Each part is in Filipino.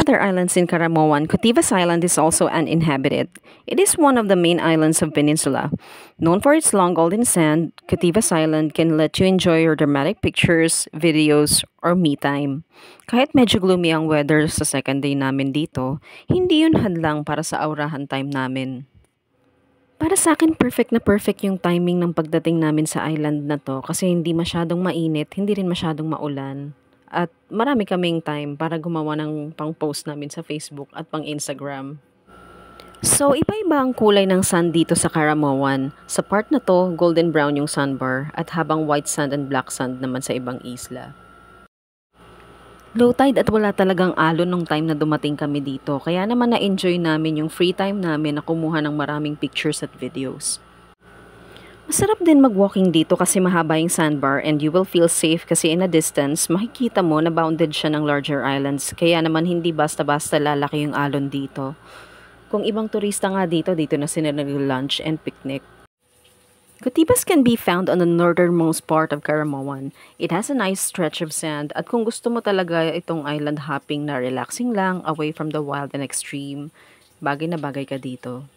other islands in Caramoan, Cotivas Island is also uninhabited. It is one of the main islands of Peninsula. Known for its long golden sand, Cotivas Island can let you enjoy your dramatic pictures, videos, or me time. Kahit medyo gloomy ang weather sa second day namin dito, hindi yun hadlang para sa aurahan time namin. Para sa akin, perfect yung timing ng pagdating namin sa island na to kasi hindi masyadong mainit, hindi rin masyadong maulan. At marami kaming time para gumawa ng pang-post namin sa Facebook at pang-Instagram. So, iba-iba ang kulay ng sand dito sa Caramoan. Sa part na to, golden brown yung sandbar at habang white sand and black sand naman sa ibang isla. Low tide at wala talagang alon nung time na dumating kami dito. Kaya naman na-enjoy namin yung free time namin na kumuha ng maraming pictures at videos. Masarap din mag-walking dito kasi mahaba yung sandbar and you will feel safe kasi in a distance, makikita mo na bounded siya ng larger islands. Kaya naman hindi basta-basta lalaki yung alon dito. Kung ibang turista nga dito na sila nag-lunch and picnic. Cotivas can be found on the northernmost part of Caramoan. It has a nice stretch of sand at kung gusto mo talaga itong island hopping na relaxing lang, away from the wild and extreme, bagay na bagay ka dito.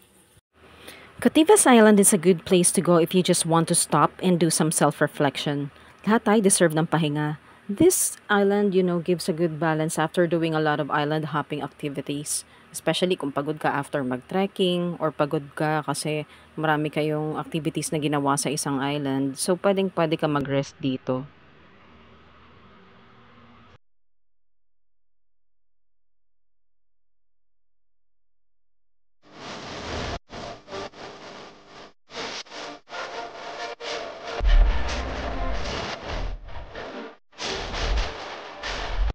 Cotivas Island is a good place to go if you just want to stop and do some self-reflection. Lahat tayo deserve ng pahinga. This island, gives a good balance after doing a lot of island hopping activities. Especially kung pagod ka after mag-trekking or pagod ka kasi marami kayong activities na ginawa sa isang island. So, pwede ka mag-rest dito.